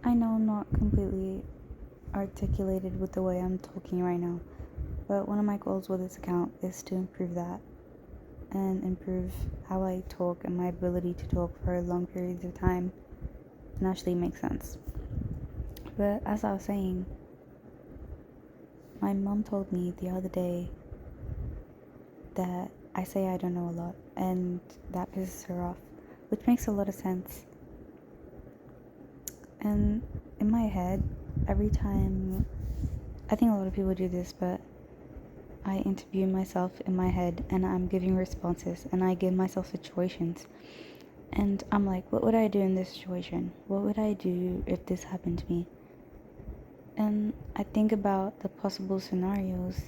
I know I'm not completely articulated with the way I'm talking right now, but one of my goals with this account is to improve that and improve how I talk and my ability to talk for long periods of time and actually make sense. But as I was saying, my mom told me the other day that I say I don't know a lot, and that pisses her off, which makes a lot of sense. And in my head, every time, I think a lot of people do this, but I interview myself in my head and I'm giving responses and I give myself situations. And I'm like, what would I do in this situation? What would I do if this happened to me? And I think about the possible scenarios,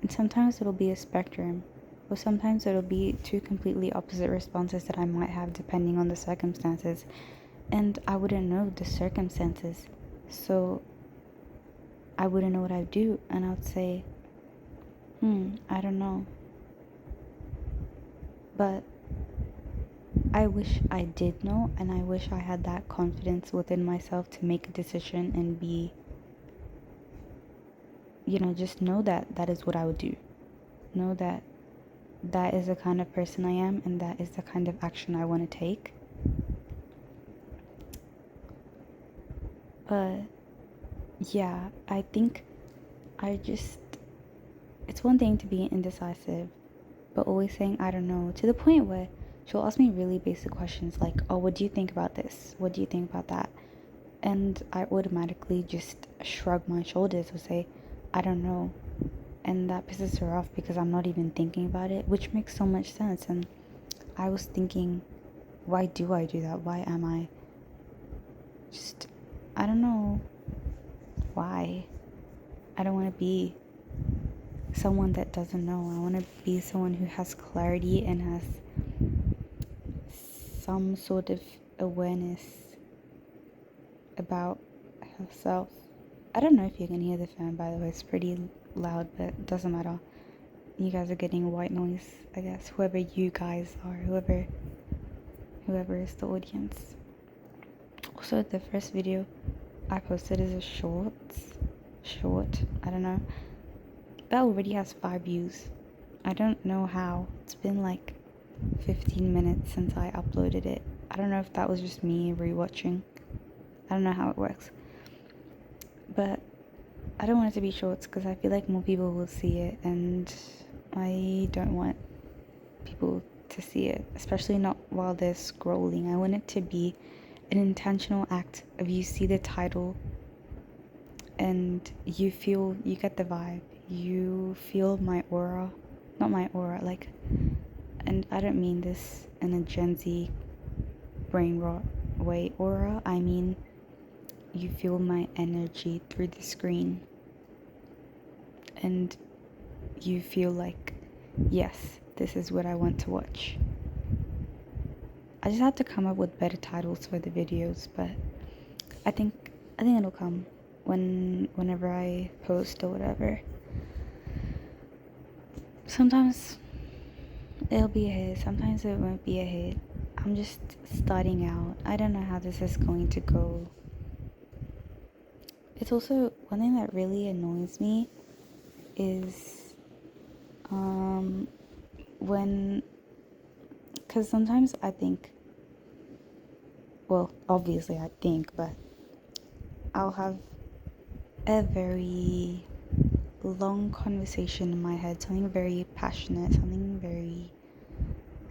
and sometimes it'll be a spectrum, or sometimes it'll be two completely opposite responses that I might have depending on the circumstances, and I wouldn't know the circumstances, so I wouldn't know what I'd do, and I'd say, I don't know. But I wish I did know, and I wish I had that confidence within myself to make a decision and be, just know that that is what I would do. Know that that is the kind of person I am, and that is the kind of action I want to take. But yeah, I think it's one thing to be indecisive, but always saying I don't know, to the point where she'll ask me really basic questions like, oh, what do you think about this? What do you think about that? And I automatically just shrug my shoulders or say, I don't know. And that pisses her off because I'm not even thinking about it, which makes so much sense. And I was thinking, why do I do that? Why am I just, I don't know why. I don't want to be someone that doesn't know. I want to be someone who has clarity and has some sort of awareness about herself. I don't know if you can hear the fan, by the way. It's pretty loud, but it doesn't matter. You guys are getting white noise, I guess. Whoever you guys are, whoever is the audience. Also, the first video I posted is a short. I don't know. That already has 5 views. I don't know how. It's been like 15 minutes since I uploaded it. I don't know if that was just me rewatching. I don't know how it works. But I don't want it to be shorts because I feel like more people will see it, and I don't want people to see it, especially not while they're scrolling. I want it to be an intentional act of you see the title and you get the vibe. You feel my aura. Not my aura, like, and I don't mean this in a Gen Z brain rot way aura. I mean, you feel my energy through the screen. And you feel like, yes, this is what I want to watch. I just have to come up with better titles for the videos, but I think it'll come whenever I post or whatever. Sometimes it'll be a hit, sometimes it won't be a hit. I'm just starting out. I don't know how this is going to go. It's also one thing that really annoys me is because sometimes I think, well, obviously I think, but I'll have a very long conversation in my head, something very passionate, something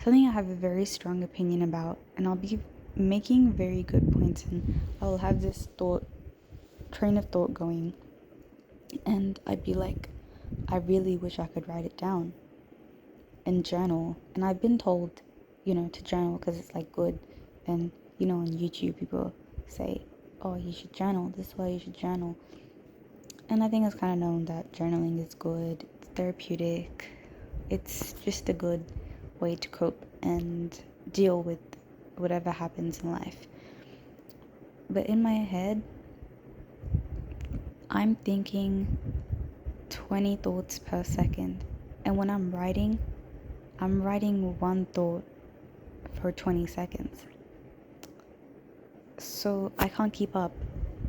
I have a very strong opinion about, and I'll be making very good points, and I'll have this train of thought going, and I'd be like, I really wish I could write it down and journal. And I've been told, to journal because it's like good, and on YouTube people say, oh, you should journal, this is why you should journal. And I think it's kind of known that journaling is good, it's therapeutic, it's just a good way to cope and deal with whatever happens in life. But in my head, I'm thinking 20 thoughts per second. And when I'm writing one thought for 20 seconds. So I can't keep up.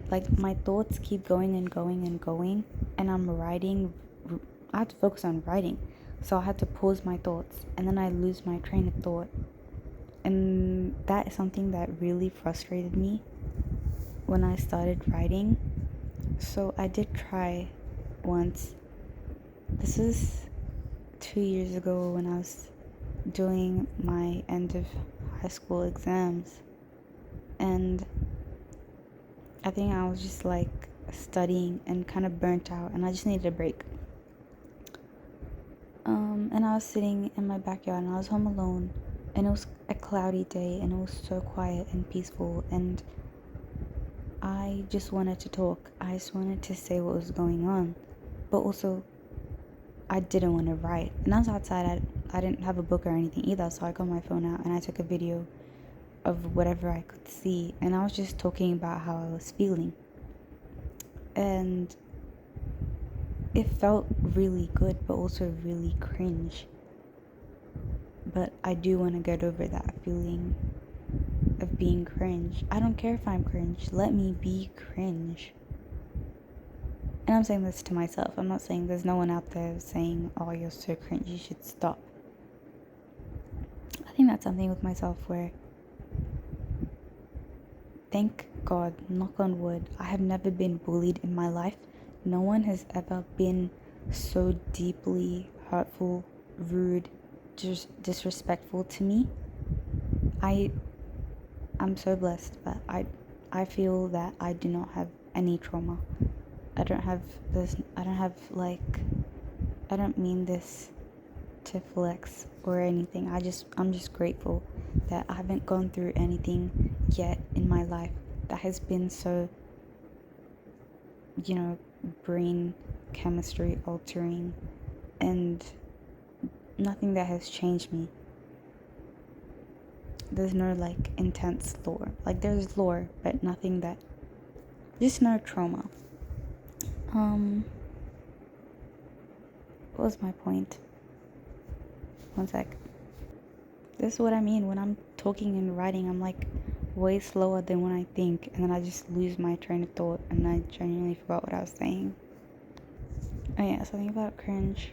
Like, my thoughts keep going and going and going, and I'm writing. I have to focus on writing, so I had to pause my thoughts, and then I lose my train of thought. And that is something that really frustrated me when I started writing. So I did try once. This is 2 years ago when I was doing my end of high school exams, and I think I was just like studying and kind of burnt out, and I just needed a break. And I was sitting in my backyard, and I was home alone, and it was a cloudy day, and it was so quiet and peaceful, and I just wanted to talk. I just wanted to say what was going on, but also I didn't want to write. And I was outside. I didn't have a book or anything either, so I got my phone out and I took a video of whatever I could see, and I was just talking about how I was feeling. And it felt really good, but also really cringe. But I do want to get over that feeling of being cringe. I don't care if I'm cringe. Let me be cringe. And I'm saying this to myself. I'm not saying there's no one out there saying, oh, you're so cringe, you should stop. I think that's something with myself where, thank God, knock on wood, I have never been bullied in my life. No one has ever been so deeply hurtful, rude, disrespectful to me. I'm so blessed, but I feel that I do not have any trauma. I don't have I don't mean this to flex or anything. I'm just grateful that I haven't gone through anything yet in my life that has been so, brain chemistry altering, and nothing that has changed me. There's no like intense lore. Like, there's lore, but nothing that, just no trauma. What was my point? One sec. This is what I mean when I'm talking and writing. I'm like way slower than when I think, and then I just lose my train of thought, and I genuinely forgot what I was saying. Oh yeah, something about cringe.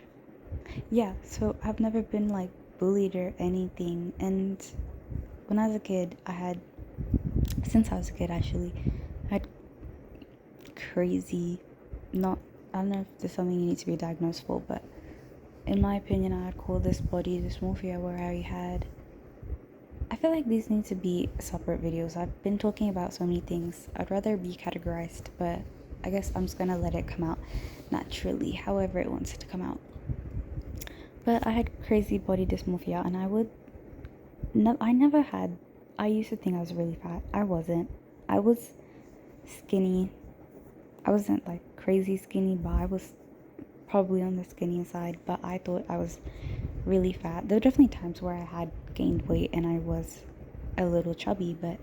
Yeah, so I've never been like bullied or anything, and when I was a kid, since I was a kid actually, I had crazy, I don't know if there's something you need to be diagnosed for, but in my opinion, I'd call this body dysmorphia, where I feel like these need to be separate videos. I've been talking about so many things. I'd rather be categorized, but I guess I'm just gonna let it come out naturally, however it wants to come out. But I had crazy body dysmorphia, and I used to think I was really fat. I wasn't. I was skinny. I wasn't like crazy skinny, but I was probably on the skinnier side, but I thought I was really fat. There were definitely times where I had gained weight and I was a little chubby, but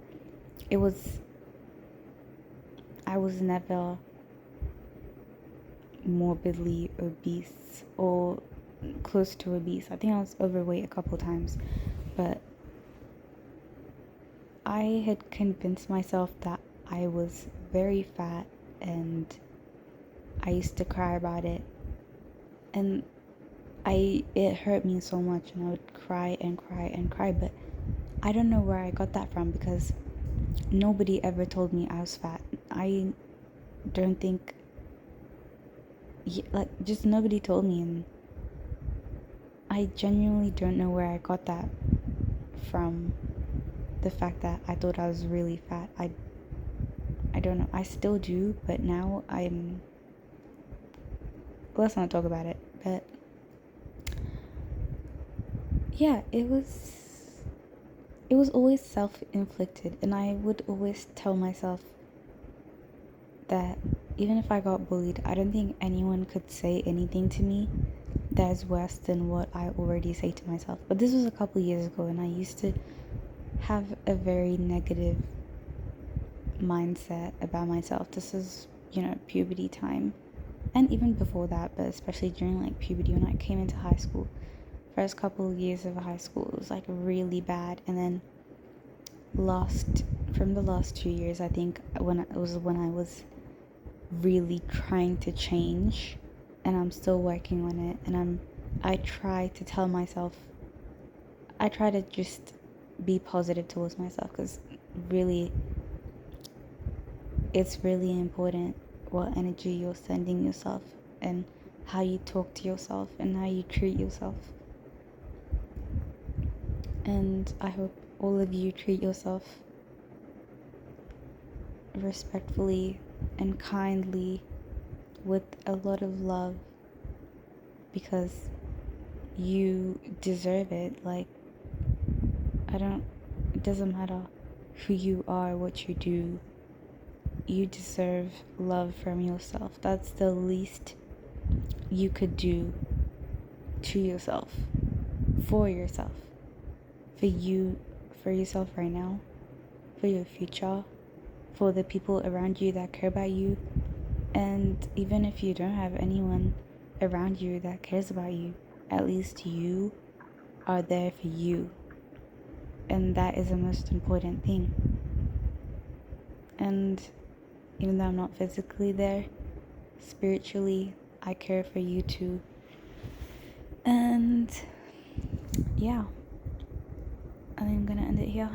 I was never morbidly obese or close to obese. I think I was overweight a couple times, but I had convinced myself that I was very fat, and I used to cry about it, and it hurt me so much, and I would cry and cry and cry. But I don't know where I got that from, because nobody ever told me I was fat. I don't think, like, just nobody told me, and I genuinely don't know where I got that from. The fact that I thought I was really fat, I don't know. I still do, but now let's not talk about it. But yeah, it was always self-inflicted, and I would always tell myself that even if I got bullied, I don't think anyone could say anything to me that is worse than what I already say to myself. But this was a couple years ago, and I used to have a very negative mindset about myself. This is, puberty time, and even before that, but especially during like puberty, when I came into high school. First couple of years of high school, it was like really bad, and then last from the last 2 years, I think when it was when I was really trying to change, and I'm still working on it, and I try to tell myself, I try to just be positive towards myself, because really it's really important what energy you're sending yourself, and how you talk to yourself, and how you treat yourself. And I hope all of you treat yourself respectfully and kindly, with a lot of love, because you deserve it. Like, it doesn't matter who you are, what you do, you deserve love from yourself. That's the least you could do to yourself, for yourself, for yourself right now, for your future, for the people around you that care about you. And even if you don't have anyone around you that cares about you, at least you are there for you. And that is the most important thing. And even though I'm not physically there, spiritually, I care for you too. And yeah, I think I'm gonna end it here.